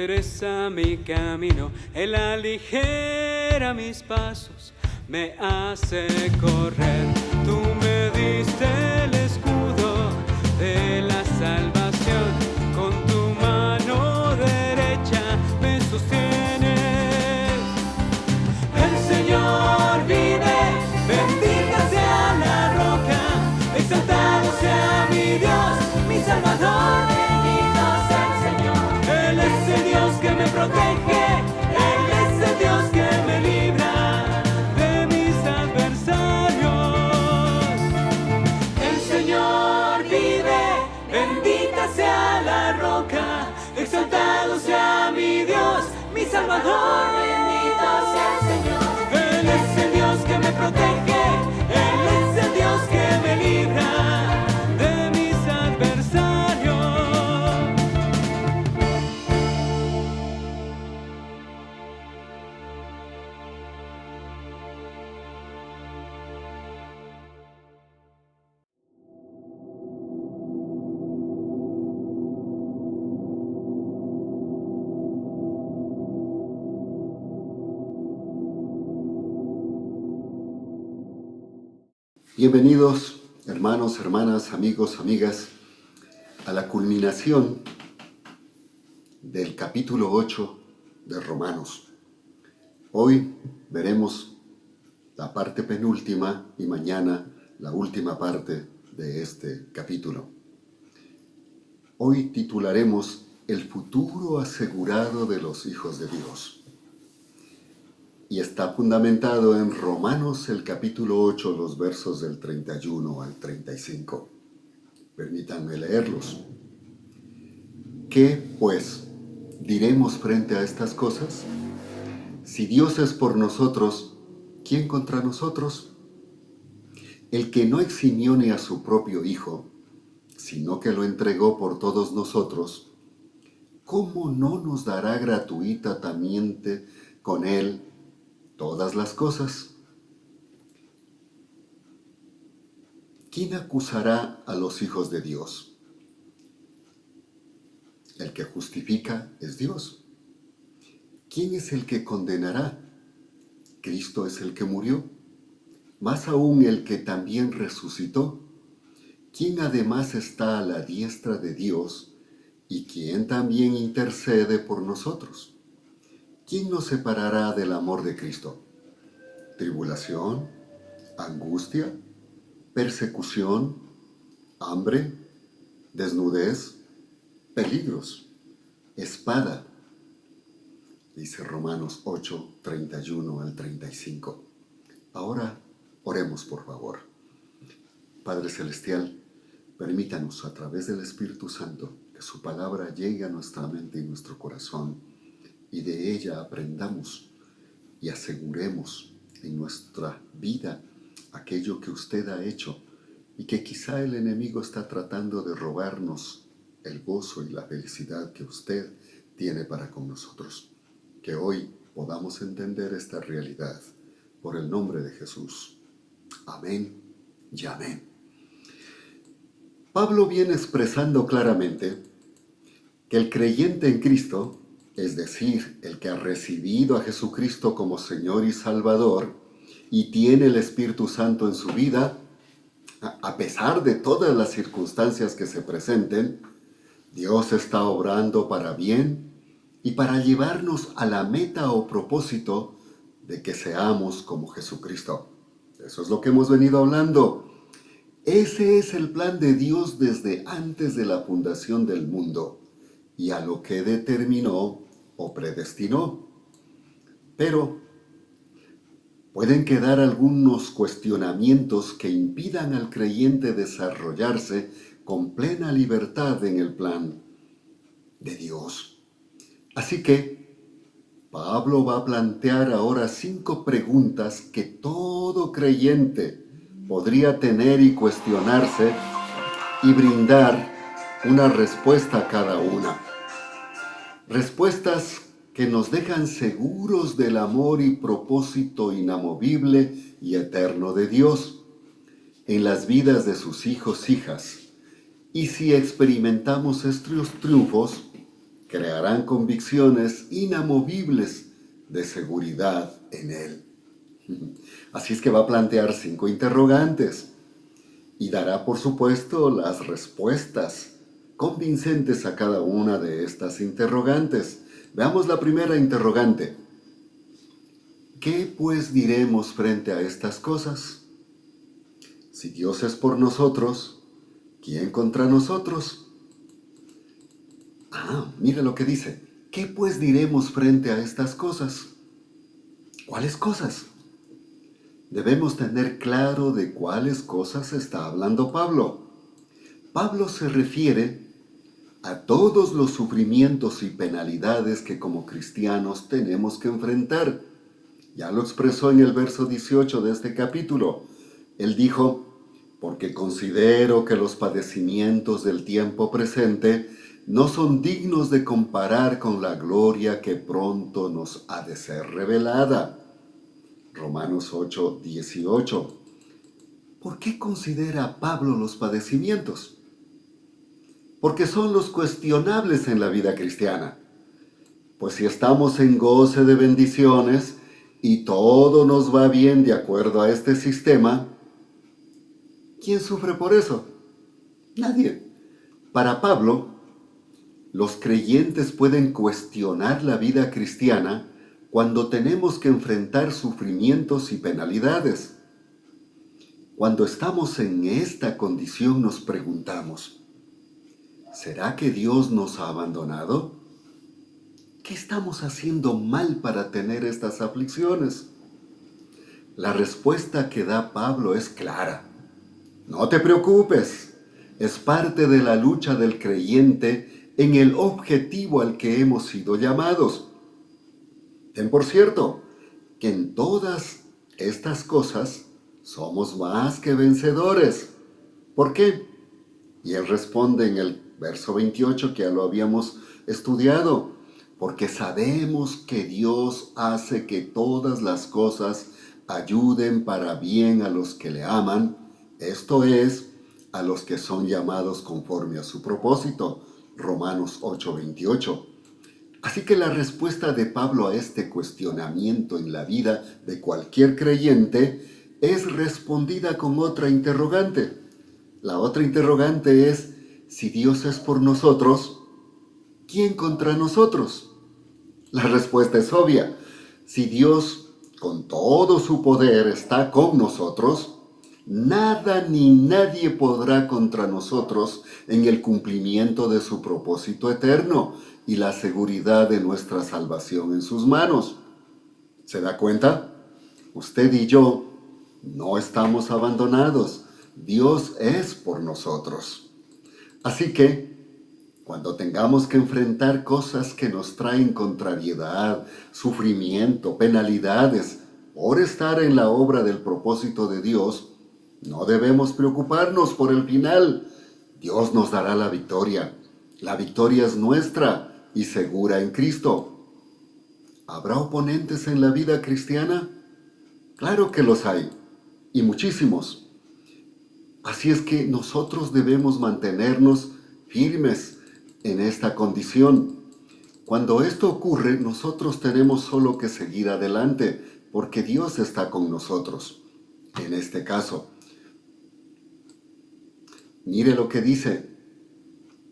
endereza mi camino, Él aligera mis pasos, me hace correr. Tú me diste el escudo de la salvación, con tu mano derecha me sostienes. El Señor vive, bendita sea la roca, exaltado sea mi Dios, mi Salvador. Bendito sea el Señor. Él es el Dios que me protege, Él es el Dios que me libra de mis adversarios. El Señor vive, bendita sea la roca, exaltado sea mi Dios, mi Salvador. Bendito sea el Señor. Él es el Dios que me protege, Él es el Dios que me libra de mis adversarios. Bienvenidos, hermanos, hermanas, amigos, amigas, a la culminación del capítulo 8 de Romanos. Hoy veremos la parte penúltima y mañana la última parte de este capítulo. Hoy titularemos El futuro asegurado de los hijos de Dios. Y está fundamentado en Romanos, el capítulo 8, los versos del 31 al 35. Permítanme leerlos. ¿Qué, pues, diremos frente a estas cosas? Si Dios es por nosotros, ¿quién contra nosotros? El que no eximió ni a su propio Hijo, sino que lo entregó por todos nosotros, ¿cómo no nos dará gratuitamente con Él todas las cosas? ¿Quién acusará a los hijos de Dios? El que justifica es Dios. ¿Quién es el que condenará? Cristo es el que murió, más aún el que también resucitó, quien además está a la diestra de Dios y quien también intercede por nosotros. ¿Quién nos separará del amor de Cristo? ¿Tribulación? ¿Angustia? ¿Persecución? ¿Hambre? ¿Desnudez? ¿Peligros? ¿Espada? Dice Romanos 8, 31 al 35. Ahora oremos, por favor. Padre Celestial, permítanos a través del Espíritu Santo que su palabra llegue a nuestra mente y nuestro corazón, y de ella aprendamos y aseguremos en nuestra vida aquello que usted ha hecho y que quizá el enemigo está tratando de robarnos el gozo y la felicidad que usted tiene para con nosotros. Que hoy podamos entender esta realidad por el nombre de Jesús. Amén y amén. Pablo viene expresando claramente que el creyente en Cristo, es decir, el que ha recibido a Jesucristo como Señor y Salvador y tiene el Espíritu Santo en su vida, a pesar de todas las circunstancias que se presenten, Dios está obrando para bien y para llevarnos a la meta o propósito de que seamos como Jesucristo. Eso es lo que hemos venido hablando. Ese es el plan de Dios desde antes de la fundación del mundo y a lo que determinó o predestinó. Pero pueden quedar algunos cuestionamientos que impidan al creyente desarrollarse con plena libertad en el plan de Dios. Así que Pablo va a plantear ahora 5 preguntas que todo creyente podría tener y cuestionarse y brindar una respuesta a cada una. Respuestas que nos dejan seguros del amor y propósito inamovible y eterno de Dios en las vidas de sus hijos, hijas. Y si experimentamos estos triunfos, crearán convicciones inamovibles de seguridad en Él. Así es que va a plantear 5 interrogantes y dará, por supuesto, las respuestas convincentes a cada una de estas interrogantes. Veamos la primera interrogante. ¿Qué pues diremos frente a estas cosas? Si Dios es por nosotros, ¿quién contra nosotros? Mira lo que dice. ¿Qué pues diremos frente a estas cosas? ¿Cuáles cosas? Debemos tener claro de cuáles cosas está hablando Pablo. Pablo se refiere a todos los sufrimientos y penalidades que como cristianos tenemos que enfrentar. Ya lo expresó en el verso 18 de este capítulo. Él dijo, porque considero que los padecimientos del tiempo presente no son dignos de comparar con la gloria que pronto nos ha de ser revelada. Romanos 8, 18. ¿Por qué considera Pablo los padecimientos? Porque son los cuestionables en la vida cristiana. Pues si estamos en goce de bendiciones y todo nos va bien de acuerdo a este sistema, ¿quién sufre por eso? Nadie. Para Pablo, los creyentes pueden cuestionar la vida cristiana cuando tenemos que enfrentar sufrimientos y penalidades. Cuando estamos en esta condición nos preguntamos, ¿será que Dios nos ha abandonado? ¿Qué estamos haciendo mal para tener estas aflicciones? La respuesta que da Pablo es clara. No te preocupes, es parte de la lucha del creyente en el objetivo al que hemos sido llamados. Ten por cierto que en todas estas cosas somos más que vencedores. ¿Por qué? Y él responde en el verso 28 que ya lo habíamos estudiado. Porque sabemos que Dios hace que todas las cosas ayuden para bien a los que le aman, esto es, a los que son llamados conforme a su propósito. Romanos 8:28. Así que la respuesta de Pablo a este cuestionamiento en la vida de cualquier creyente es respondida con otra interrogante. La otra interrogante es, si Dios es por nosotros, ¿quién contra nosotros? La respuesta es obvia. Si Dios, con todo su poder, está con nosotros, nada ni nadie podrá contra nosotros en el cumplimiento de su propósito eterno y la seguridad de nuestra salvación en sus manos. ¿Se da cuenta? Usted y yo no estamos abandonados. Dios es por nosotros. Así que, cuando tengamos que enfrentar cosas que nos traen contrariedad, sufrimiento, penalidades, por estar en la obra del propósito de Dios, no debemos preocuparnos por el final. Dios nos dará la victoria. La victoria es nuestra y segura en Cristo. ¿Habrá oponentes en la vida cristiana? Claro que los hay, y muchísimos. Así es que nosotros debemos mantenernos firmes en esta condición. Cuando esto ocurre, nosotros tenemos solo que seguir adelante, porque Dios está con nosotros. En este caso, mire lo que dice,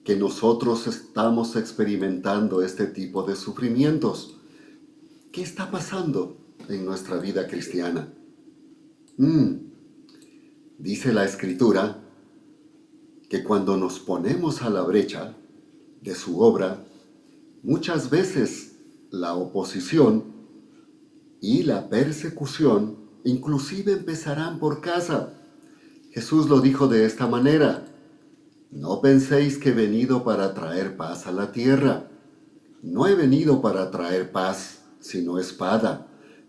que nosotros estamos experimentando este tipo de sufrimientos. ¿Qué está pasando en nuestra vida cristiana? Dice la Escritura que cuando nos ponemos a la brecha de su obra, muchas veces la oposición y la persecución inclusive empezarán por casa. Jesús lo dijo de esta manera: no penséis que he venido para traer paz a la tierra. No he venido para traer paz, sino espada,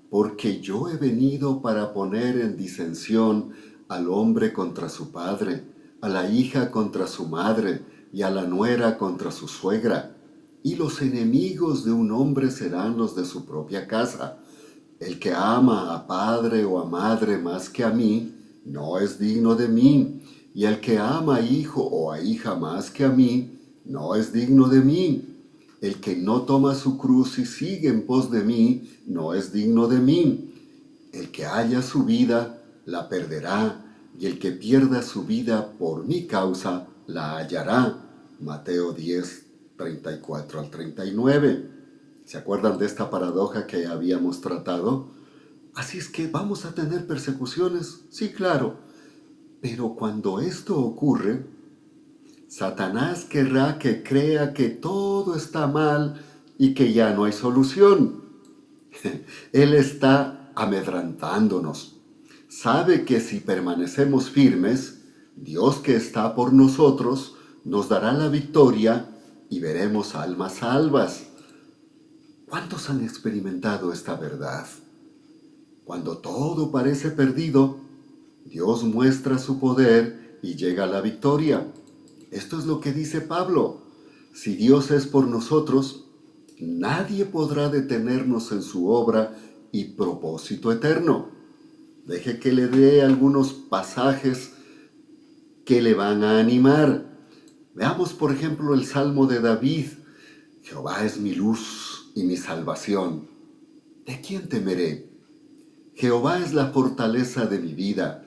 porque yo he venido para poner en disensión al hombre contra su padre, a la hija contra su madre, y a la nuera contra su suegra. Y los enemigos de un hombre serán los de su propia casa. El que ama a padre o a madre más que a mí, no es digno de mí. Y el que ama a hijo o a hija más que a mí, no es digno de mí. El que no toma su cruz y sigue en pos de mí, no es digno de mí. El que halla su vida, la perderá, y el que pierda su vida por mi causa, la hallará. Mateo 10, 34 al 39. ¿Se acuerdan de esta paradoja que habíamos tratado? Así es que vamos a tener persecuciones, sí, claro. Pero cuando esto ocurre, Satanás querrá que crea que todo está mal y que ya no hay solución. Él está amedrentándonos. Sabe que si permanecemos firmes, Dios que está por nosotros nos dará la victoria y veremos almas salvas. ¿Cuántos han experimentado esta verdad? Cuando todo parece perdido, Dios muestra su poder y llega la victoria. Esto es lo que dice Pablo. Si Dios es por nosotros, nadie podrá detenernos en su obra y propósito eterno. Deje que le dé algunos pasajes que le van a animar. Veamos, por ejemplo, el Salmo de David. Jehová es mi luz y mi salvación. ¿De quién temeré? Jehová es la fortaleza de mi vida.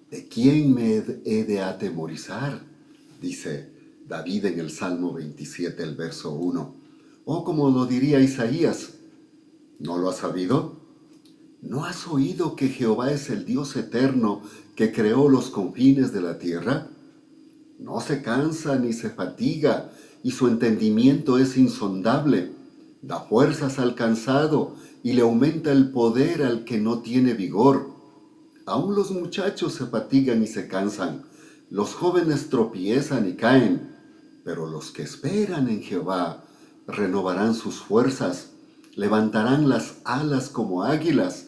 ¿De quién me he de atemorizar? Dice David en el Salmo 27, el verso 1. O como lo diría Isaías, ¿no lo has sabido? ¿No has oído que Jehová es el Dios eterno que creó los confines de la tierra? No se cansa ni se fatiga, y su entendimiento es insondable. Da fuerzas al cansado y le aumenta el poder al que no tiene vigor. Aún los muchachos se fatigan y se cansan, los jóvenes tropiezan y caen, pero los que esperan en Jehová renovarán sus fuerzas, levantarán las alas como águilas,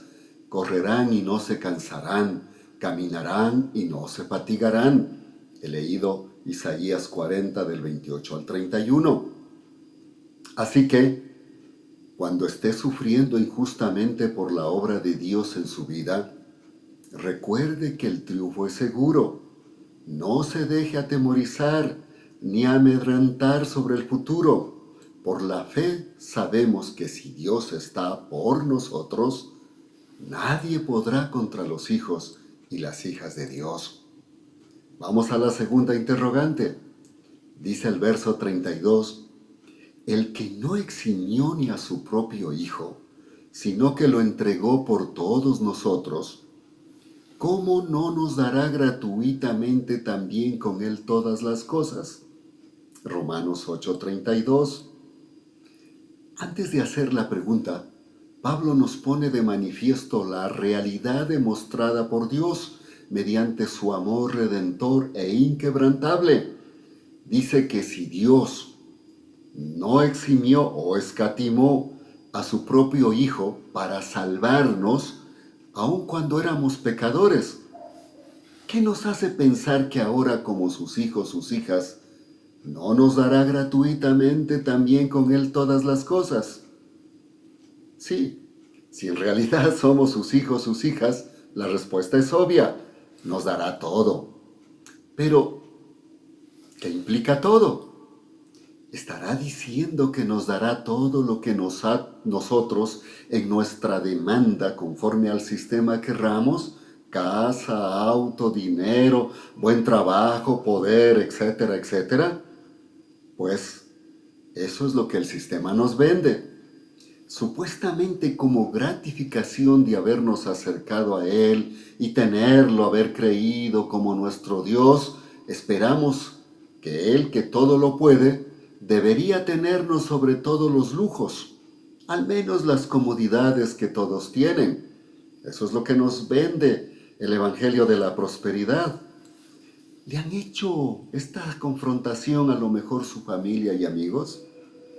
correrán y no se cansarán, caminarán y no se fatigarán. He leído Isaías 40 del 28 al 31. Así que, cuando esté sufriendo injustamente por la obra de Dios en su vida, recuerde que el triunfo es seguro. No se deje atemorizar ni amedrentar sobre el futuro. Por la fe sabemos que si Dios está por nosotros, nadie podrá contra los hijos y las hijas de Dios. Vamos a la segunda interrogante. Dice el verso 32, el que no eximió ni a su propio Hijo, sino que lo entregó por todos nosotros, ¿cómo no nos dará gratuitamente también con Él todas las cosas? Romanos 8:32. Antes de hacer la pregunta, Pablo nos pone de manifiesto la realidad demostrada por Dios mediante su amor redentor e inquebrantable. Dice que si Dios no eximió o escatimó a su propio Hijo para salvarnos, aun cuando éramos pecadores, ¿qué nos hace pensar que ahora como sus hijos, sus hijas, no nos dará gratuitamente también con Él todas las cosas? Sí, si en realidad somos sus hijos, sus hijas, la respuesta es obvia, nos dará todo. Pero, ¿qué implica todo? ¿Estará diciendo que nos dará todo lo que nosotros en nuestra demanda conforme al sistema querramos? Casa, auto, dinero, buen trabajo, poder, etcétera, etcétera. Pues eso es lo que el sistema nos vende. Supuestamente como gratificación de habernos acercado a Él y tenerlo, haber creído como nuestro Dios, esperamos que Él, que todo lo puede, debería tenernos sobre todos los lujos, al menos las comodidades que todos tienen. Eso es lo que nos vende el Evangelio de la prosperidad. ¿Le han hecho esta confrontación a lo mejor su familia y amigos?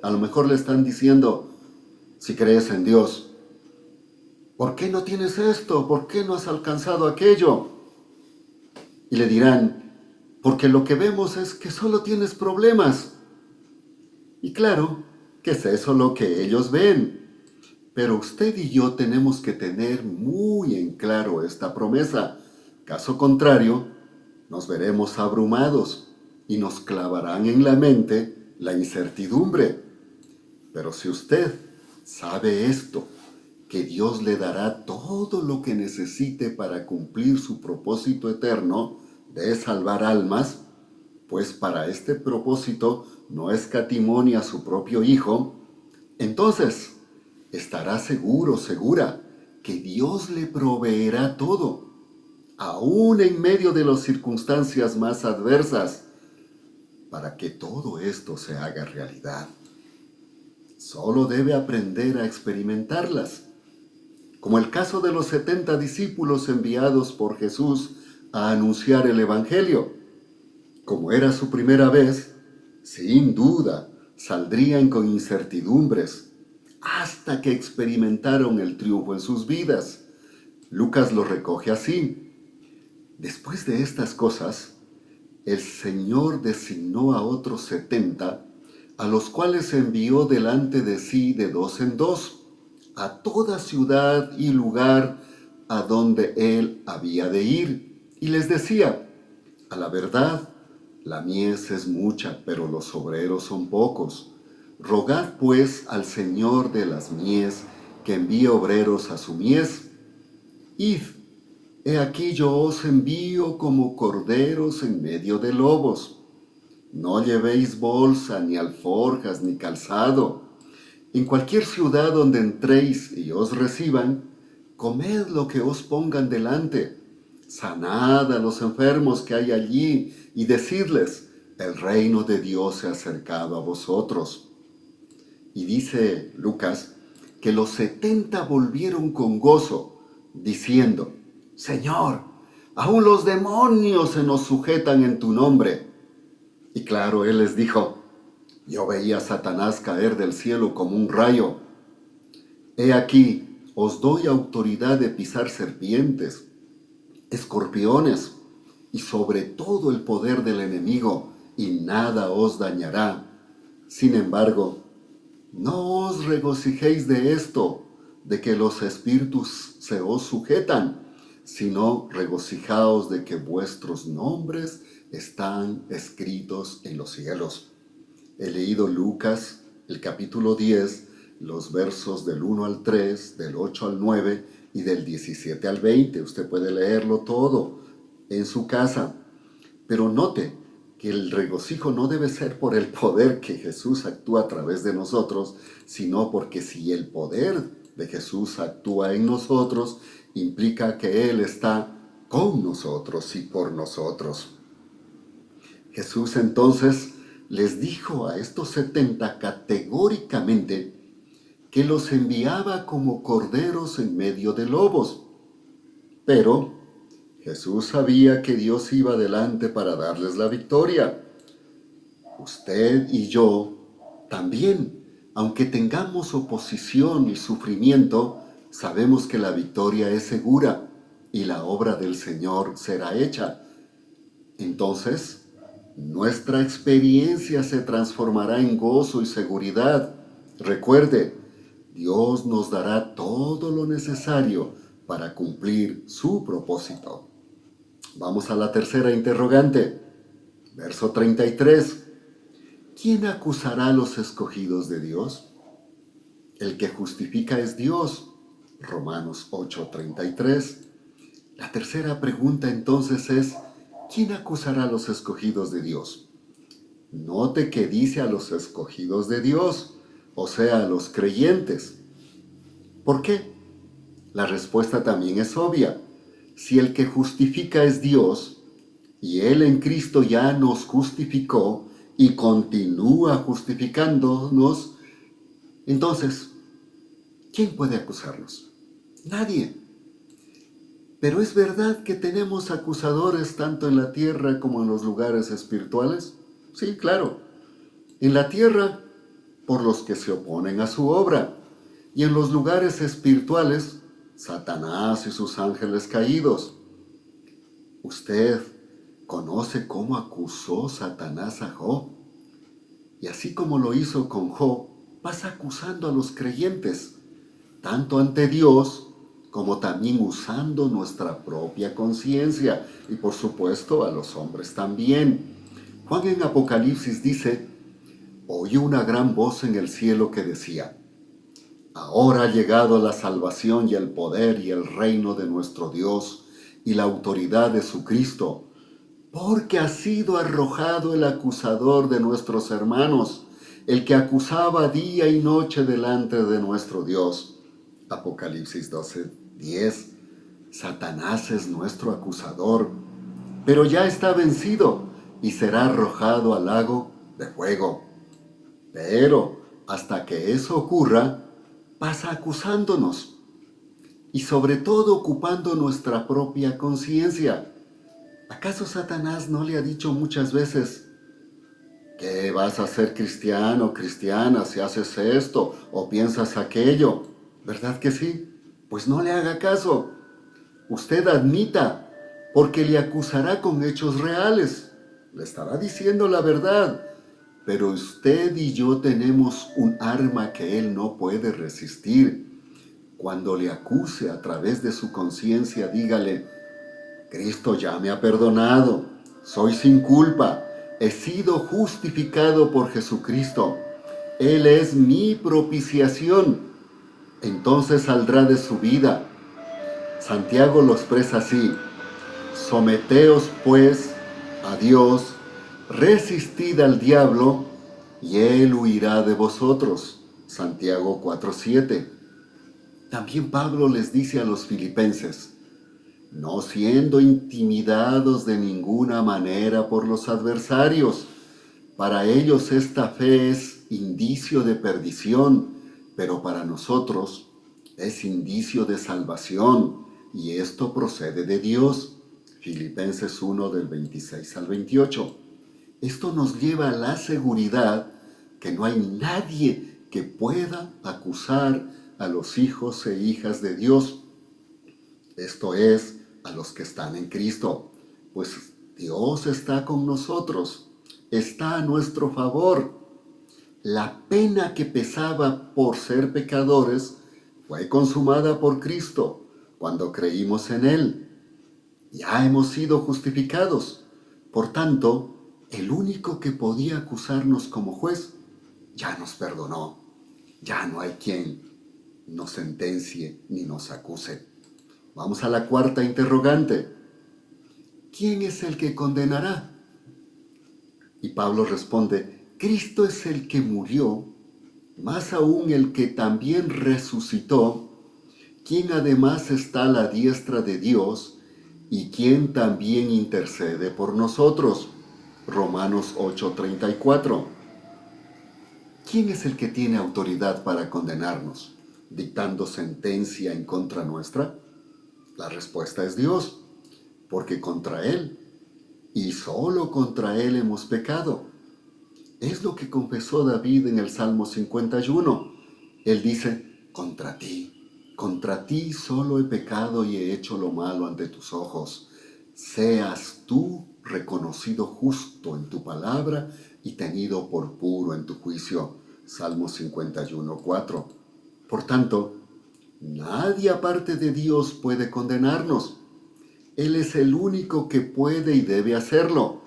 A lo mejor le están diciendo, si crees en Dios, ¿por qué no tienes esto? ¿Por qué no has alcanzado aquello? Y le dirán, porque lo que vemos es que solo tienes problemas. Y claro, que es eso lo que ellos ven. Pero usted y yo tenemos que tener muy en claro esta promesa. Caso contrario, nos veremos abrumados y nos clavarán en la mente la incertidumbre. Pero si usted sabe esto, que Dios le dará todo lo que necesite para cumplir su propósito eterno de salvar almas, pues para este propósito no escatimó ni a su propio Hijo, entonces estará seguro, segura, que Dios le proveerá todo, aún en medio de las circunstancias más adversas, para que todo esto se haga realidad. Solo debe aprender a experimentarlas, como el caso de los 70 discípulos enviados por Jesús a anunciar el Evangelio. Como era su primera vez, sin duda saldrían con incertidumbres hasta que experimentaron el triunfo en sus vidas. Lucas lo recoge así. Después de estas cosas, el Señor designó a otros 70, a los cuales envió delante de sí de dos en dos, a toda ciudad y lugar a donde él había de ir. Y les decía: a la verdad, la mies es mucha, pero los obreros son pocos. Rogad pues al Señor de las mies que envíe obreros a su mies. Id, he aquí yo os envío como corderos en medio de lobos. No llevéis bolsa, ni alforjas, ni calzado. En cualquier ciudad donde entréis y os reciban, comed lo que os pongan delante. Sanad a los enfermos que hay allí y decidles: el reino de Dios se ha acercado a vosotros. Y dice Lucas que los 70 volvieron con gozo, diciendo: Señor, aún los demonios se nos sujetan en tu nombre. Y claro, él les dijo: yo veía a Satanás caer del cielo como un rayo. He aquí, os doy autoridad de pisar serpientes, escorpiones y sobre todo el poder del enemigo, y nada os dañará. Sin embargo, no os regocijéis de esto, de que los espíritus se os sujetan, sino regocijaos de que vuestros nombres están escritos en los cielos. He leído Lucas, el capítulo 10, los versos del 1 al 3, del 8 al 9 y del 17 al 20. Usted puede leerlo todo en su casa. Pero note que el regocijo no debe ser por el poder que Jesús actúa a través de nosotros, sino porque si el poder de Jesús actúa en nosotros, implica que Él está con nosotros y por nosotros. Jesús entonces les dijo a estos 70 categóricamente que los enviaba como corderos en medio de lobos. Pero Jesús sabía que Dios iba adelante para darles la victoria. Usted y yo también, aunque tengamos oposición y sufrimiento, sabemos que la victoria es segura y la obra del Señor será hecha. Entonces, nuestra experiencia se transformará en gozo y seguridad. Recuerde, Dios nos dará todo lo necesario para cumplir su propósito. Vamos a la tercera interrogante. Verso 33. ¿Quién acusará a los escogidos de Dios? El que justifica es Dios. Romanos 8:33. La tercera pregunta entonces es: ¿quién acusará a los escogidos de Dios? Note que dice a los escogidos de Dios, o sea, a los creyentes. ¿Por qué? La respuesta también es obvia. Si el que justifica es Dios, y Él en Cristo ya nos justificó y continúa justificándonos, entonces, ¿quién puede acusarnos? Nadie. Pero ¿es verdad que tenemos acusadores tanto en la tierra como en los lugares espirituales? Sí, claro. En la tierra, por los que se oponen a su obra. Y en los lugares espirituales, Satanás y sus ángeles caídos. Usted conoce cómo acusó Satanás a Job. Y así como lo hizo con Job, pasa acusando a los creyentes, tanto ante Dios como también usando nuestra propia conciencia y por supuesto a los hombres también. Juan en Apocalipsis dice: oyó una gran voz en el cielo que decía: Ahora ha llegado la salvación y el poder y el reino de nuestro Dios y la autoridad de su Cristo, porque ha sido arrojado el acusador de nuestros hermanos, el que acusaba día y noche delante de nuestro Dios. Apocalipsis 12:10. Satanás es nuestro acusador, pero ya está vencido y será arrojado al lago de fuego. Pero hasta que eso ocurra, pasa acusándonos y sobre todo ocupando nuestra propia conciencia. ¿Acaso Satanás no le ha dicho muchas veces: ¿qué vas a ser cristiano o cristiana si haces esto o piensas aquello? ¿Verdad que sí? Pues no le haga caso. Usted admita, porque le acusará con hechos reales. Le estará diciendo la verdad. Pero usted y yo tenemos un arma que él no puede resistir. Cuando le acuse a través de su conciencia, dígale: Cristo ya me ha perdonado, soy sin culpa, he sido justificado por Jesucristo. Él es mi propiciación. Entonces saldrá de su vida. Santiago lo expresa así: someteos pues a Dios, resistid al diablo, y él huirá de vosotros. Santiago 4:7. También Pablo les dice a los filipenses: no siendo intimidados de ninguna manera por los adversarios. Para ellos esta fe es indicio de perdición, pero para nosotros es indicio de salvación, y esto procede de Dios. Filipenses 1 del 26 al 28. Esto nos lleva a la seguridad que no hay nadie que pueda acusar a los hijos e hijas de Dios. Esto es, a los que están en Cristo, pues Dios está con nosotros, está a nuestro favor. La pena que pesaba por ser pecadores fue consumada por Cristo cuando creímos en Él. Ya hemos sido justificados. Por tanto, el único que podía acusarnos como juez ya nos perdonó. Ya no hay quien nos sentencie ni nos acuse. Vamos a la cuarta interrogante. ¿Quién es el que condenará? Y Pablo responde: Cristo es el que murió, más aún el que también resucitó, quien además está a la diestra de Dios y quien también intercede por nosotros. Romanos 8:34. ¿Quién es el que tiene autoridad para condenarnos, dictando sentencia en contra nuestra? La respuesta es Dios, porque contra Él, y solo contra Él hemos pecado. Es lo que confesó David en el Salmo 51. Él dice: contra ti solo he pecado y he hecho lo malo ante tus ojos. Seas tú reconocido justo en tu palabra y tenido por puro en tu juicio. Salmo 51:4. Por tanto, nadie aparte de Dios puede condenarnos. Él es el único que puede y debe hacerlo.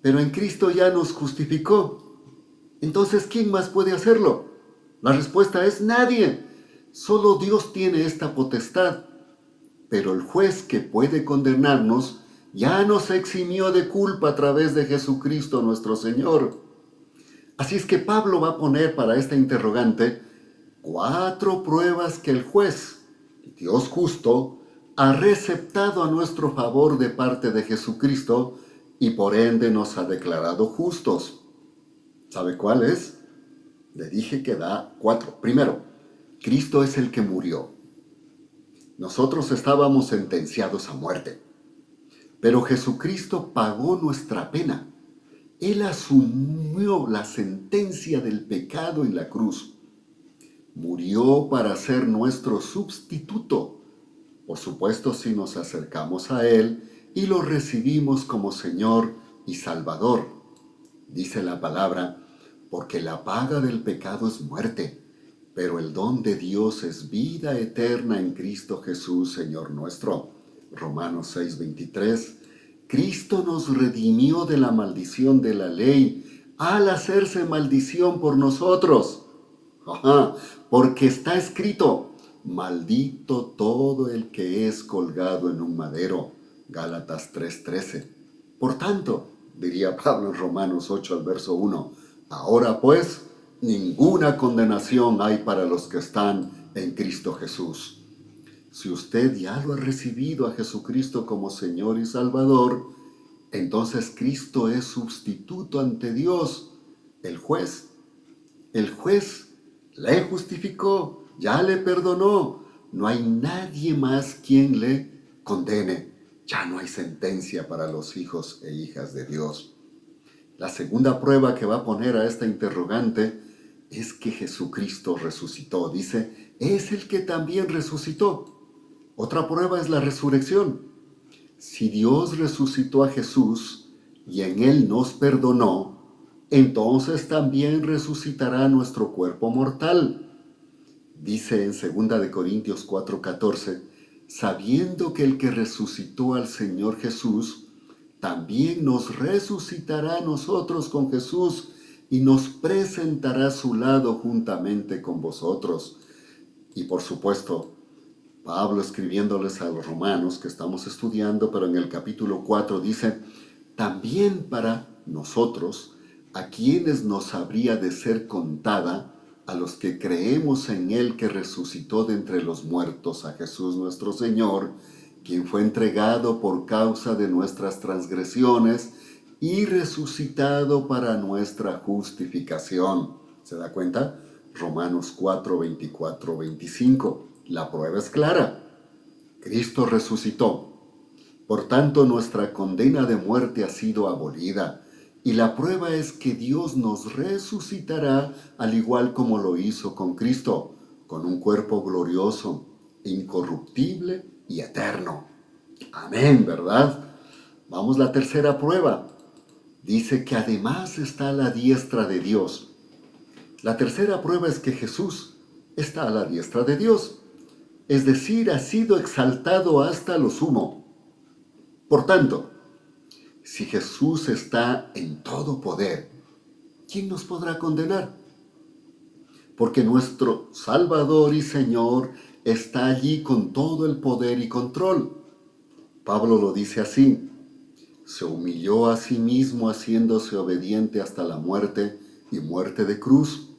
Pero en Cristo ya nos justificó. Entonces, ¿quién más puede hacerlo? La respuesta es nadie. Solo Dios tiene esta potestad. Pero el juez que puede condenarnos ya nos eximió de culpa a través de Jesucristo nuestro Señor. Así es que Pablo va a poner para esta interrogante 4 pruebas que el juez, Dios justo, ha receptado a nuestro favor de parte de Jesucristo y por ende nos ha declarado justos. ¿Sabe cuál es? Le dije que da 4. Primero, Cristo es el que murió. Nosotros estábamos sentenciados a muerte, pero Jesucristo pagó nuestra pena. Él asumió la sentencia del pecado en la cruz. Murió para ser nuestro sustituto. Por supuesto, si nos acercamos a Él y lo recibimos como Señor y Salvador. Dice la palabra: porque la paga del pecado es muerte, pero el don de Dios es vida eterna en Cristo Jesús, Señor nuestro. Romanos 6:23. Cristo nos redimió de la maldición de la ley al hacerse maldición por nosotros. Ajá, porque está escrito, maldito todo el que es colgado en un madero. Gálatas 3:13. Por tanto, diría Pablo en Romanos 8 al verso 1, ahora pues, ninguna condenación hay para los que están en Cristo Jesús. Si usted ya lo ha recibido a Jesucristo como Señor y Salvador, entonces Cristo es sustituto ante Dios, el juez. El juez le justificó, ya le perdonó. No hay nadie más quien le condene. Ya no hay sentencia para los hijos e hijas de Dios. La segunda prueba que va a poner a esta interrogante es que Jesucristo resucitó. Dice, es el que también resucitó. Otra prueba es la resurrección. Si Dios resucitó a Jesús y en Él nos perdonó, entonces también resucitará nuestro cuerpo mortal. Dice en 2 Corintios 4:14, sabiendo que el que resucitó al Señor Jesús, también nos resucitará a nosotros con Jesús y nos presentará a su lado juntamente con vosotros. Y por supuesto, Pablo escribiéndoles a los romanos que estamos estudiando, pero en el capítulo 4 dice, también para nosotros, a quienes nos habría de ser contada, a los que creemos en Él que resucitó de entre los muertos, a Jesús nuestro Señor, quien fue entregado por causa de nuestras transgresiones y resucitado para nuestra justificación. ¿Se da cuenta? Romanos 4, 24, 25. La prueba es clara. Cristo resucitó. Por tanto, nuestra condena de muerte ha sido abolida. Y la prueba es que Dios nos resucitará al igual como lo hizo con Cristo, con un cuerpo glorioso, incorruptible y eterno. Amén, ¿verdad? Vamos a la tercera prueba. Dice que además está a la diestra de Dios. La tercera prueba es que Jesús está a la diestra de Dios. Es decir, ha sido exaltado hasta lo sumo. Por tanto, si Jesús está en todo poder, ¿quién nos podrá condenar? Porque nuestro Salvador y Señor está allí con todo el poder y control. Pablo lo dice así, se humilló a sí mismo haciéndose obediente hasta la muerte y muerte de cruz,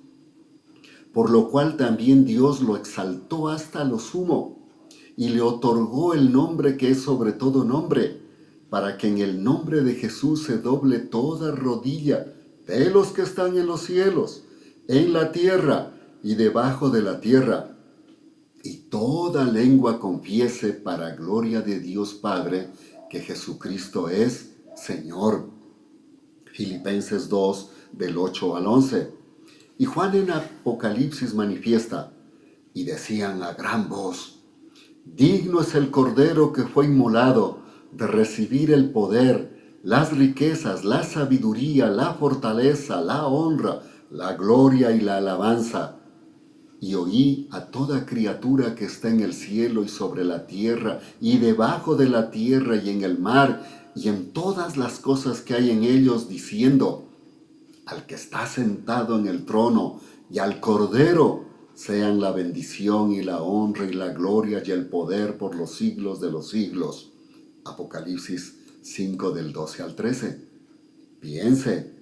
por lo cual también Dios lo exaltó hasta lo sumo y le otorgó el nombre que es sobre todo nombre, para que en el nombre de Jesús se doble toda rodilla de los que están en los cielos, en la tierra y debajo de la tierra, y toda lengua confiese para gloria de Dios Padre que Jesucristo es Señor. Filipenses 2, del 8 al 11. Y Juan en Apocalipsis manifiesta, y decían a gran voz, digno es el Cordero que fue inmolado de recibir el poder, las riquezas, la sabiduría, la fortaleza, la honra, la gloria y la alabanza. Y oí a toda criatura que está en el cielo y sobre la tierra, y debajo de la tierra y en el mar, y en todas las cosas que hay en ellos, diciendo, al que está sentado en el trono y al Cordero sean la bendición y la honra y la gloria y el poder por los siglos de los siglos. Apocalipsis 5 del 12 al 13. Piense,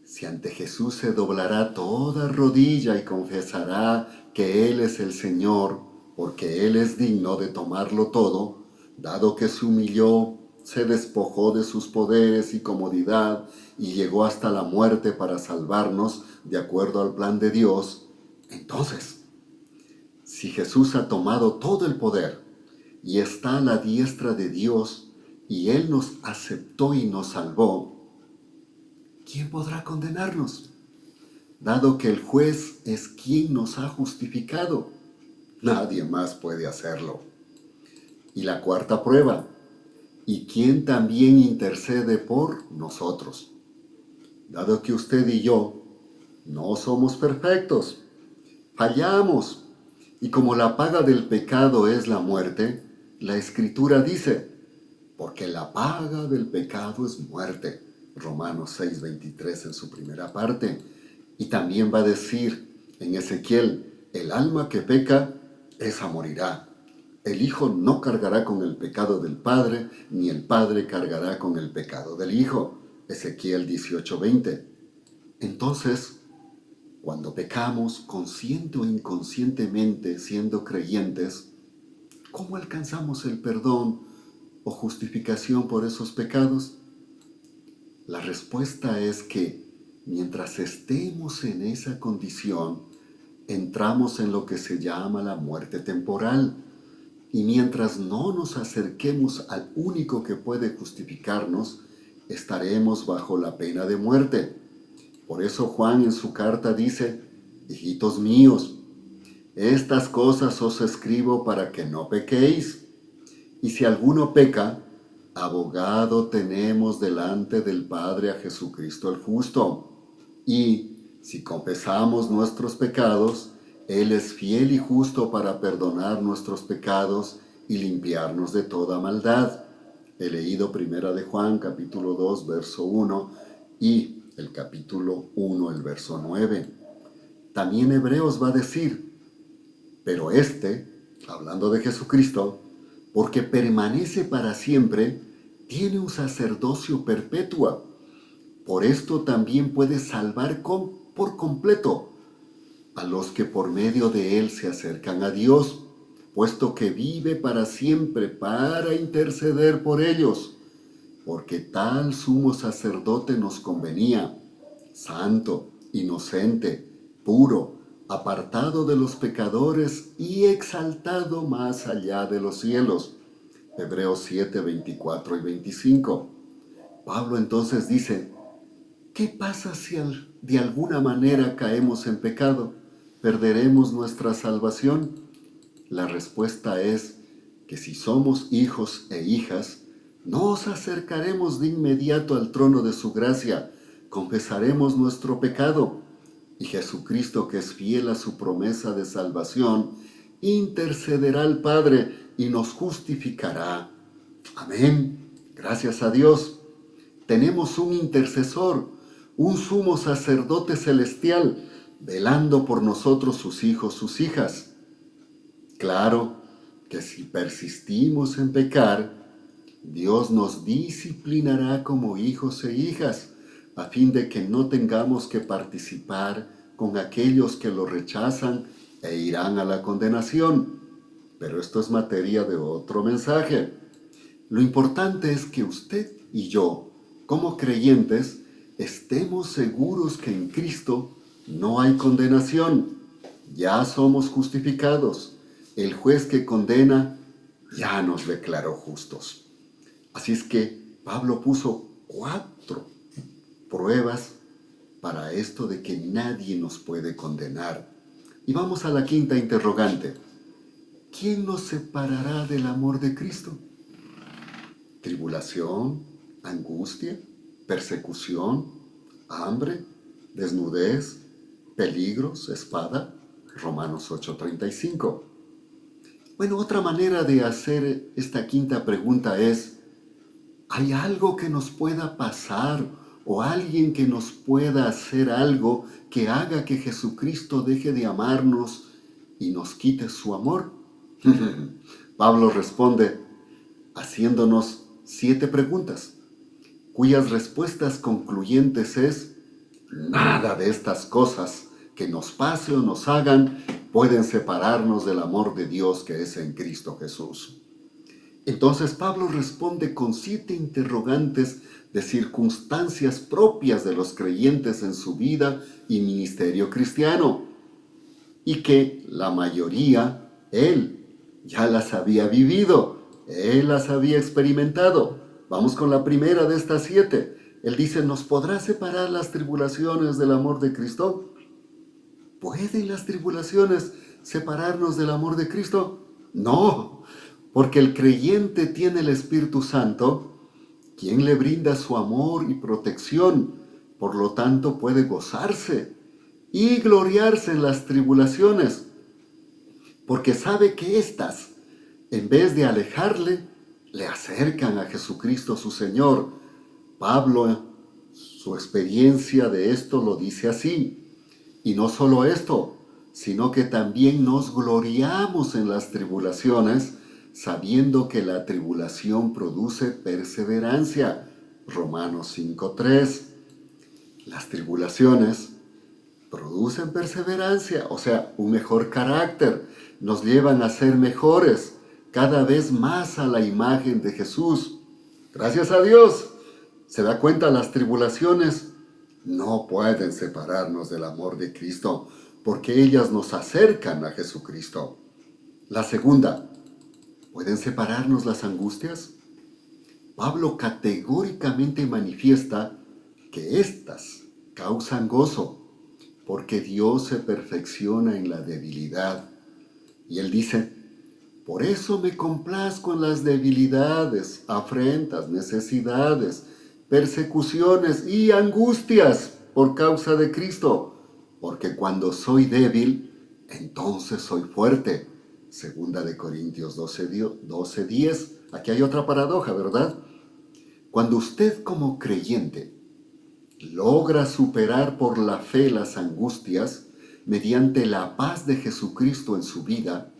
si ante Jesús se doblará toda rodilla y confesará que Él es el Señor, porque Él es digno de tomarlo todo, dado que se humilló, se despojó de sus poderes y comodidad y llegó hasta la muerte para salvarnos de acuerdo al plan de Dios, entonces, si Jesús ha tomado todo el poder y está a la diestra de Dios y Él nos aceptó y nos salvó, ¿quién podrá condenarnos? Dado que el juez es quien nos ha justificado, nadie más puede hacerlo. Y la cuarta prueba, y quien también intercede por nosotros. Dado que usted y yo no somos perfectos, fallamos, y como la paga del pecado es la muerte, la Escritura dice, porque la paga del pecado es muerte. Romanos 6:23 en su primera parte. Y también va a decir en Ezequiel, el alma que peca, esa morirá. El hijo no cargará con el pecado del padre, ni el padre cargará con el pecado del hijo. Ezequiel 18:20. Entonces, cuando pecamos, consciente o inconscientemente, siendo creyentes, ¿cómo alcanzamos el perdón o justificación por esos pecados? La respuesta es que mientras estemos en esa condición, entramos en lo que se llama la muerte temporal. Y mientras no nos acerquemos al único que puede justificarnos, estaremos bajo la pena de muerte. Por eso Juan en su carta dice, hijitos míos, estas cosas os escribo para que no pequéis. Y si alguno peca, abogado tenemos delante del Padre a Jesucristo el justo. Y si confesamos nuestros pecados, Él es fiel y justo para perdonar nuestros pecados y limpiarnos de toda maldad. He leído 1 de Juan, capítulo 2, verso 1, y el capítulo 1, el verso 9. También Hebreos va a decir, pero hablando de Jesucristo, porque permanece para siempre, tiene un sacerdocio perpetuo. Por esto también puede salvar por completo a los que por medio de él se acercan a Dios, puesto que vive para siempre para interceder por ellos, porque tal sumo sacerdote nos convenía, santo, inocente, puro, apartado de los pecadores y exaltado más allá de los cielos. Hebreos 7, 24 y 25. Pablo entonces dice, ¿qué pasa si de alguna manera caemos en pecado? ¿Perderemos nuestra salvación? La respuesta es que si somos hijos e hijas, nos acercaremos de inmediato al trono de su gracia, confesaremos nuestro pecado, y Jesucristo, que es fiel a su promesa de salvación, intercederá al Padre y nos justificará. Amén. Gracias a Dios. Tenemos un intercesor, un sumo sacerdote celestial, velando por nosotros sus hijos, sus hijas. Claro que si persistimos en pecar, Dios nos disciplinará como hijos e hijas, a fin de que no tengamos que participar con aquellos que lo rechazan e irán a la condenación. Pero esto es materia de otro mensaje. Lo importante es que usted y yo, como creyentes, estemos seguros que en Cristo no hay condenación. Ya somos justificados. El juez que condena ya nos declaró justos. Así es que Pablo puso 4 pruebas para esto de que nadie nos puede condenar. Y vamos a la quinta interrogante. ¿Quién nos separará del amor de Cristo? ¿Tribulación, angustia, persecución, hambre, desnudez, peligros, espada? Romanos 8:35. Bueno, otra manera de hacer esta quinta pregunta es, ¿hay algo que nos pueda pasar o alguien que nos pueda hacer algo que haga que Jesucristo deje de amarnos y nos quite su amor? Pablo responde haciéndonos 7 preguntas, cuyas respuestas concluyentes es, nada de estas cosas que nos pase o nos hagan pueden separarnos del amor de Dios que es en Cristo Jesús. Entonces Pablo responde con 7 interrogantes de circunstancias propias de los creyentes en su vida y ministerio cristiano, y que la mayoría, él ya las había vivido, él las había experimentado. Vamos con la primera de estas 7. Él dice, ¿nos podrá separar las tribulaciones del amor de Cristo? ¿Pueden las tribulaciones separarnos del amor de Cristo? No, porque el creyente tiene el Espíritu Santo, quien le brinda su amor y protección, por lo tanto puede gozarse y gloriarse en las tribulaciones, porque sabe que éstas, en vez de alejarle, le acercan a Jesucristo su Señor. Pablo Su experiencia de esto lo dice así. Y no solo esto, sino que también nos gloriamos en las tribulaciones, sabiendo que la tribulación produce perseverancia. Romanos 5:3. Las tribulaciones producen perseverancia, o sea, un mejor carácter, nos llevan a ser mejores, cada vez más a la imagen de Jesús. Gracias a Dios. ¿Se da cuenta? Las tribulaciones no pueden separarnos del amor de Cristo, porque ellas nos acercan a Jesucristo. La segunda, ¿pueden separarnos las angustias? Pablo categóricamente manifiesta que éstas causan gozo, porque Dios se perfecciona en la debilidad. Y él dice, por eso me complazco en las debilidades, afrentas, necesidades, persecuciones y angustias por causa de Cristo, porque cuando soy débil, entonces soy fuerte. Segunda de Corintios 12:10. Aquí hay otra paradoja, ¿verdad? Cuando usted como creyente logra superar por la fe las angustias mediante la paz de Jesucristo en su vida,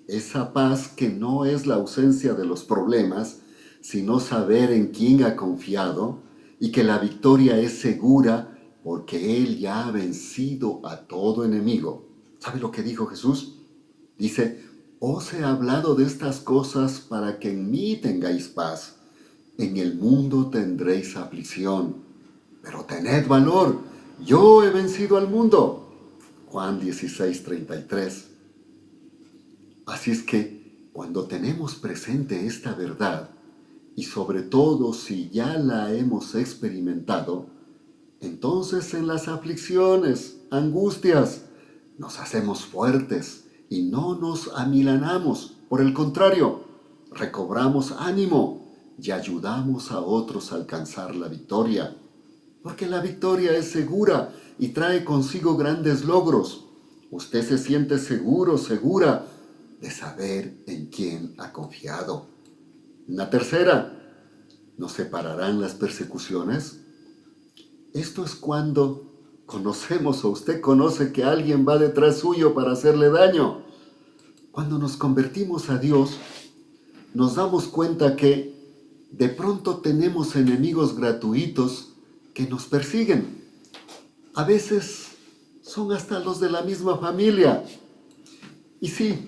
esa paz que no es la ausencia de los problemas, sino saber en quién ha confiado y que la victoria es segura porque Él ya ha vencido a todo enemigo. ¿Sabe lo que dijo Jesús? Dice, os he hablado de estas cosas para que en mí tengáis paz. En el mundo tendréis aflicción, pero tened valor, yo he vencido al mundo. Juan 16:33. Así es que cuando tenemos presente esta verdad, y sobre todo si ya la hemos experimentado, entonces en las aflicciones, angustias, nos hacemos fuertes y no nos amilanamos. Por el contrario, recobramos ánimo y ayudamos a otros a alcanzar la victoria. Porque la victoria es segura y trae consigo grandes logros. Usted se siente seguro, segura de saber en quién ha confiado. La tercera, ¿nos separarán las persecuciones? Esto es cuando conocemos o usted conoce que alguien va detrás suyo para hacerle daño. Cuando nos convertimos a Dios, nos damos cuenta que de pronto tenemos enemigos gratuitos que nos persiguen. A veces son hasta los de la misma familia. Y sí,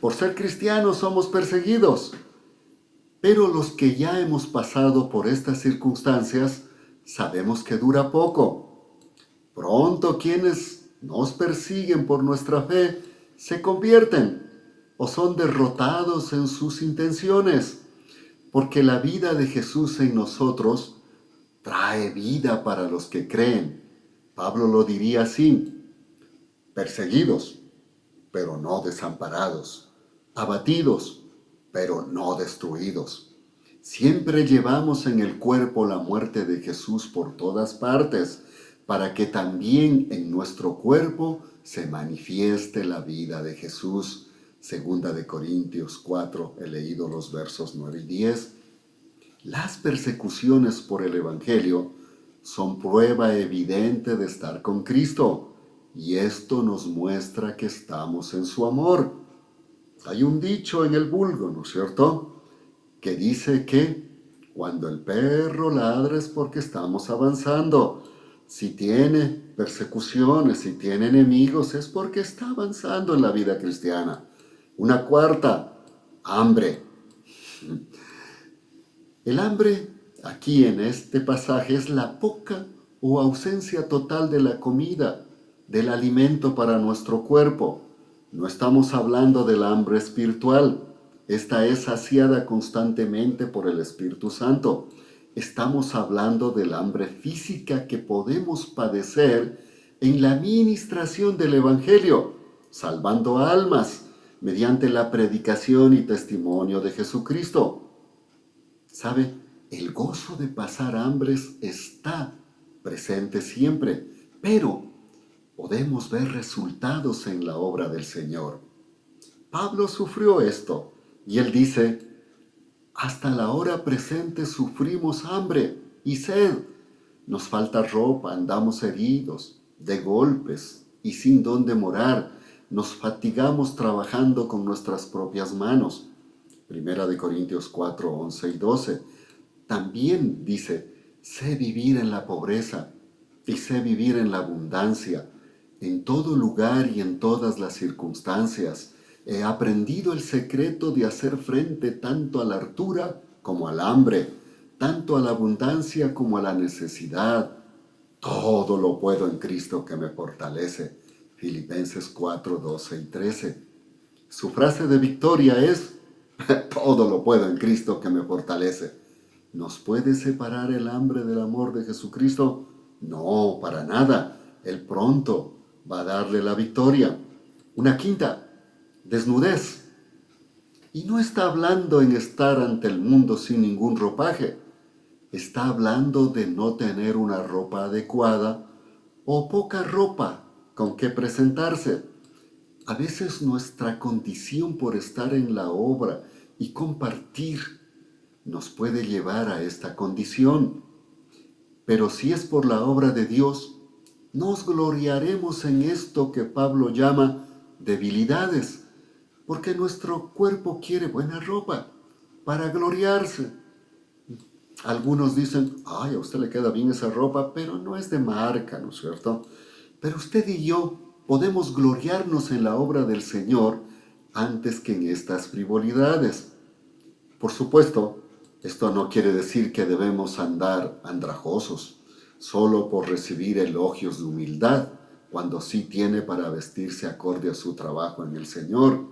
por ser cristianos somos perseguidos. Pero los que ya hemos pasado por estas circunstancias, sabemos que dura poco. Pronto quienes nos persiguen por nuestra fe se convierten o son derrotados en sus intenciones, porque la vida de Jesús en nosotros trae vida para los que creen. Pablo lo diría así, perseguidos, pero no desamparados, abatidos, pero no destruidos. Siempre llevamos en el cuerpo la muerte de Jesús por todas partes, para que también en nuestro cuerpo se manifieste la vida de Jesús. Segunda de Corintios 4, he leído los versos 9 y 10. Las persecuciones por el Evangelio son prueba evidente de estar con Cristo, y esto nos muestra que estamos en su amor. Hay un dicho en el vulgo, ¿no es cierto?, que dice que cuando el perro ladra es porque estamos avanzando. Si tiene persecuciones, si tiene enemigos, es porque está avanzando en la vida cristiana. Una cuarta, hambre. El hambre, aquí en este pasaje, es la poca o ausencia total de la comida, del alimento para nuestro cuerpo. No estamos hablando del hambre espiritual. Esta es saciada constantemente por el Espíritu Santo. Estamos hablando del hambre física que podemos padecer en la ministración del Evangelio, salvando almas mediante la predicación y testimonio de Jesucristo. ¿Sabe? El gozo de pasar hambres está presente siempre, pero podemos ver resultados en la obra del Señor. Pablo sufrió esto y él dice, hasta la hora presente sufrimos hambre y sed, nos falta ropa, andamos heridos, de golpes y sin dónde morar. Nos fatigamos trabajando con nuestras propias manos. Primera de Corintios 4, 11 y 12. También dice, sé vivir en la pobreza y sé vivir en la abundancia. En todo lugar y en todas las circunstancias he aprendido el secreto de hacer frente tanto a la hartura como al hambre, tanto a la abundancia como a la necesidad. Todo lo puedo en Cristo que me fortalece. Filipenses 4, 12 y 13. Su frase de victoria es, todo lo puedo en Cristo que me fortalece. ¿Nos puede separar el hambre del amor de Jesucristo? No, para nada. Él pronto va a darle la victoria. Una quinta, desnudez. Y no está hablando en estar ante el mundo sin ningún ropaje. Está hablando de no tener una ropa adecuada o poca ropa con que presentarse. A veces nuestra condición por estar en la obra y compartir nos puede llevar a esta condición. Pero si es por la obra de Dios, nos gloriaremos en esto que Pablo llama debilidades, porque nuestro cuerpo quiere buena ropa para gloriarse. Algunos dicen, ay, a usted le queda bien esa ropa, pero no es de marca, ¿no es cierto? Pero usted y yo podemos gloriarnos en la obra del Señor antes que en estas frivolidades. Por supuesto, esto no quiere decir que debemos andar andrajosos, solo por recibir elogios de humildad, cuando sí tiene para vestirse acorde a su trabajo en el Señor.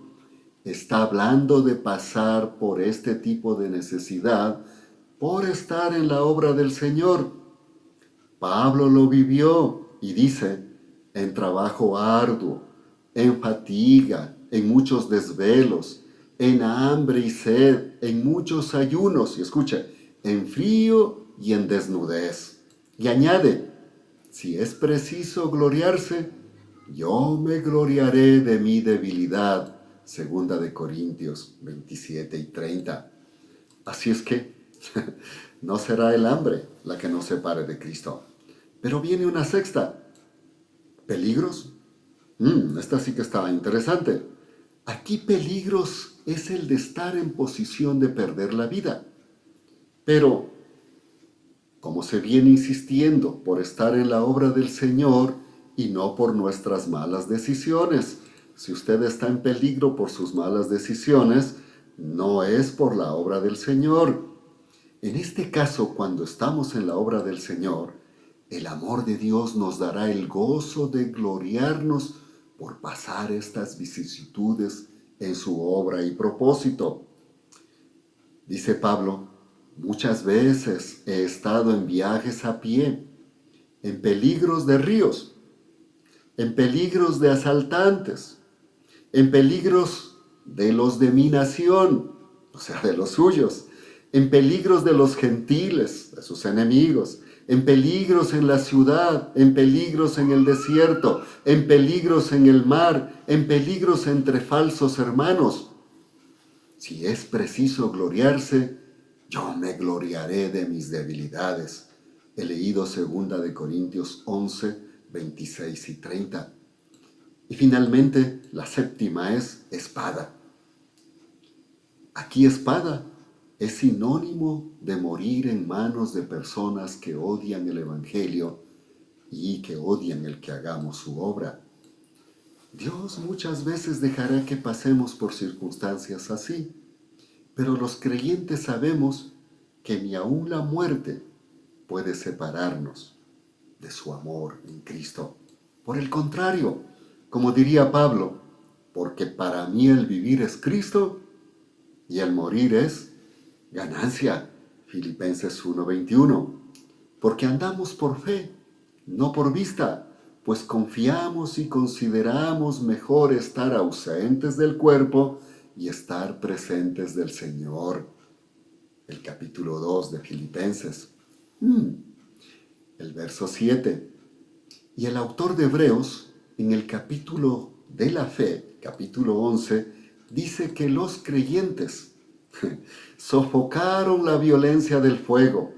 Está hablando de pasar por este tipo de necesidad por estar en la obra del Señor. Pablo lo vivió y dice, en trabajo arduo, en fatiga, en muchos desvelos, en hambre y sed, en muchos ayunos, y escucha, en frío y en desnudez. Y añade, si es preciso gloriarse, yo me gloriaré de mi debilidad. Segunda de Corintios 27 y 30. Así es que no será el hambre la que nos separe de Cristo. Pero viene una sexta. ¿Peligros? Esta sí que está interesante. Aquí peligros es el de estar en posición de perder la vida. Pero, como se viene insistiendo, por estar en la obra del Señor y no por nuestras malas decisiones. Si usted está en peligro por sus malas decisiones, no es por la obra del Señor. En este caso, cuando estamos en la obra del Señor, el amor de Dios nos dará el gozo de gloriarnos por pasar estas vicisitudes en su obra y propósito. Dice Pablo, muchas veces he estado en viajes a pie, en peligros de ríos, en peligros de asaltantes, en peligros de los de mi nación, o sea, de los suyos, en peligros de los gentiles, de sus enemigos, en peligros en la ciudad, en peligros en el desierto, en peligros en el mar, en peligros entre falsos hermanos. Si es preciso gloriarse, yo me gloriaré de mis debilidades. He leído 2 de Corintios 11, 26 y 30. Y finalmente, la séptima es espada. Aquí espada es sinónimo de morir en manos de personas que odian el Evangelio y que odian el que hagamos su obra. Dios muchas veces dejará que pasemos por circunstancias así, pero los creyentes sabemos que ni aun la muerte puede separarnos de su amor en Cristo. Por el contrario, como diría Pablo, porque para mí el vivir es Cristo y el morir es ganancia. Filipenses 1:21. Porque andamos por fe, no por vista, pues confiamos y consideramos mejor estar ausentes del cuerpo y estar presentes del Señor. El capítulo 2 de Filipenses. El verso 7. Y el autor de Hebreos, en el capítulo de la fe, capítulo 11, dice que los creyentes sofocaron la violencia del fuego,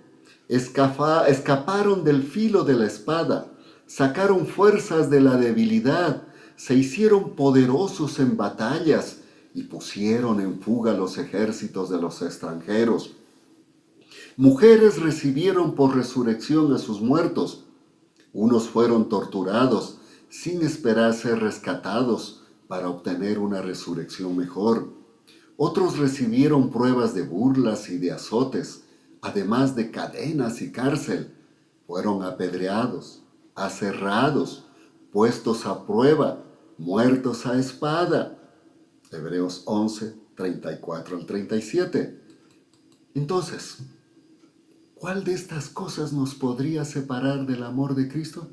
escaparon del filo de la espada, sacaron fuerzas de la debilidad, se hicieron poderosos en batallas y pusieron en fuga los ejércitos de los extranjeros. Mujeres recibieron por resurrección a sus muertos. Unos fueron torturados sin esperar ser rescatados para obtener una resurrección mejor. Otros recibieron pruebas de burlas y de azotes, además de cadenas y cárcel. Fueron apedreados, aserrados, puestos a prueba, muertos a espada. Hebreos 11, 34 al 37. Entonces, ¿cuál de estas cosas nos podría separar del amor de Cristo?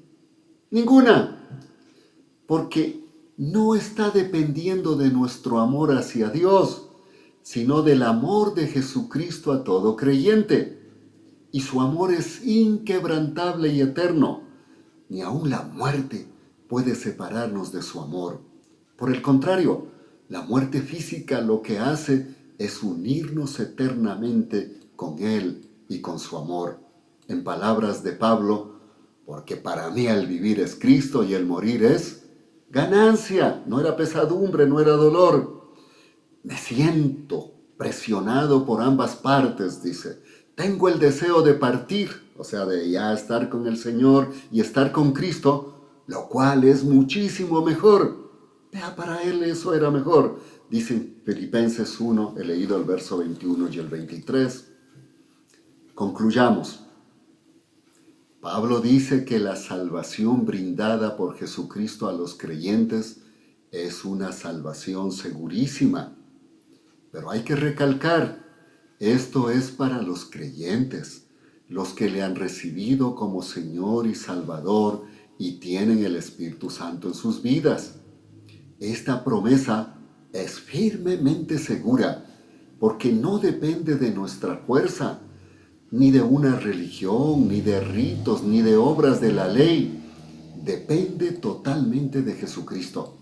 Ninguna, porque no está dependiendo de nuestro amor hacia Dios, sino del amor de Jesucristo a todo creyente. Y su amor es inquebrantable y eterno. Ni aun la muerte puede separarnos de su amor. Por el contrario, la muerte física lo que hace es unirnos eternamente con Él y con su amor. En palabras de Pablo, porque para mí el vivir es Cristo y el morir es ganancia. No era pesadumbre, no era dolor. Me siento presionado por ambas partes, dice. Tengo el deseo de partir, o sea, de ya estar con el Señor y estar con Cristo, lo cual es muchísimo mejor. Ya para él eso era mejor. Dice Filipenses 1, he leído el verso 21 y el 23. Concluyamos. Pablo dice que la salvación brindada por Jesucristo a los creyentes es una salvación segurísima. Pero hay que recalcar, esto es para los creyentes, los que le han recibido como Señor y Salvador y tienen el Espíritu Santo en sus vidas. Esta promesa es firmemente segura porque no depende de nuestra fuerza, ni de una religión, ni de ritos, ni de obras de la ley. Depende totalmente de Jesucristo.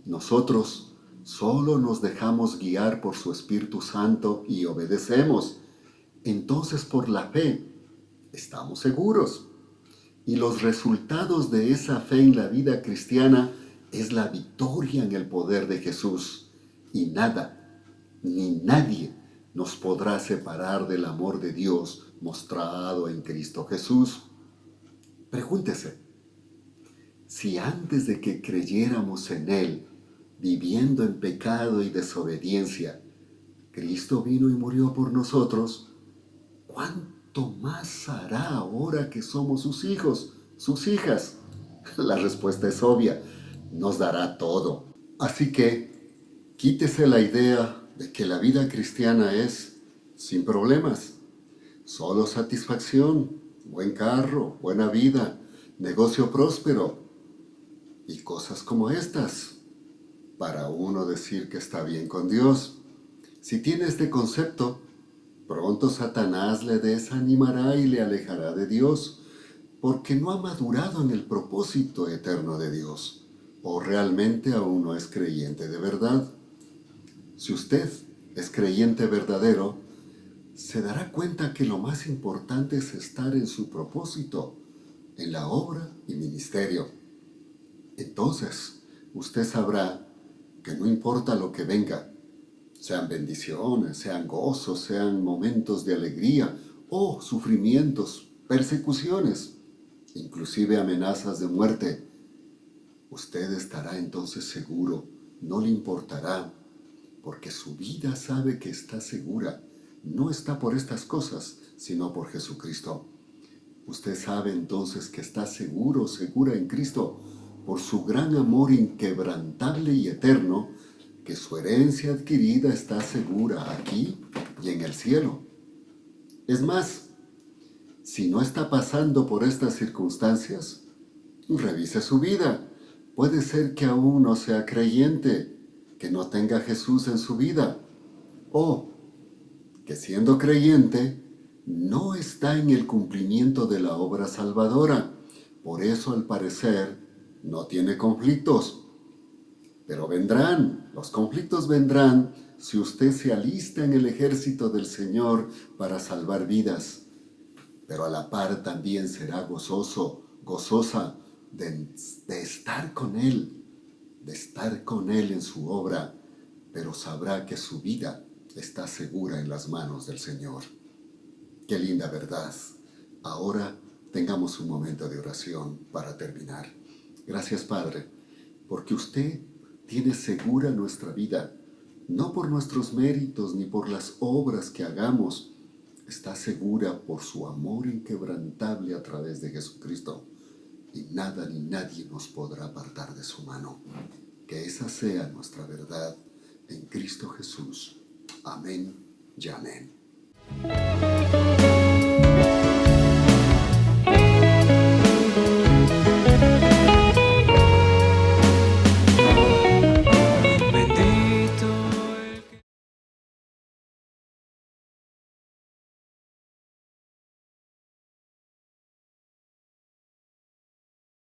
Nosotros solo nos dejamos guiar por su Espíritu Santo y obedecemos. Entonces, por la fe, estamos seguros. Y los resultados de esa fe en la vida cristiana es la victoria en el poder de Jesús. Y nada, ni nadie nos podrá separar del amor de Dios mostrado en Cristo Jesús. Pregúntese, si antes de que creyéramos en Él, viviendo en pecado y desobediencia, Cristo vino y murió por nosotros, ¿cuánto más hará ahora que somos sus hijos, sus hijas? La respuesta es obvia, nos dará todo. Así que quítese la idea de que la vida cristiana es sin problemas, solo satisfacción, buen carro, buena vida, negocio próspero y cosas como estas, para uno decir que está bien con Dios. Si tiene este concepto, pronto Satanás le desanimará y le alejará de Dios, porque no ha madurado en el propósito eterno de Dios, o realmente aún no es creyente de verdad. Si usted es creyente verdadero, se dará cuenta que lo más importante es estar en su propósito, en la obra y ministerio. Entonces, usted sabrá que no importa lo que venga, sean bendiciones, sean gozos, sean momentos de alegría o sufrimientos, persecuciones, inclusive amenazas de muerte, usted estará entonces seguro, no le importará, porque su vida sabe que está segura, no está por estas cosas, sino por Jesucristo. Usted sabe entonces que está seguro, segura en Cristo, por su gran amor inquebrantable y eterno, que su herencia adquirida está segura aquí y en el cielo. Es más, si no está pasando por estas circunstancias, revise su vida. Puede ser que aún no sea creyente, que no tenga a Jesús en su vida, o que siendo creyente no está en el cumplimiento de la obra salvadora. Por eso, al parecer, no tiene conflictos. Pero vendrán, los conflictos vendrán si usted se alista en el ejército del Señor para salvar vidas. pero a la par también será gozoso, gozosa de estar con Él, de estar con Él en su obra, pero sabrá que su vida está segura en las manos del Señor. Qué linda verdad. Ahora tengamos un momento de oración para terminar. Gracias, Padre, porque usted tiene segura nuestra vida, no por nuestros méritos ni por las obras que hagamos. Está segura por su amor inquebrantable a través de Jesucristo, y nada ni nadie nos podrá apartar de su mano. Que esa sea nuestra verdad en Cristo Jesús. Amén y amén.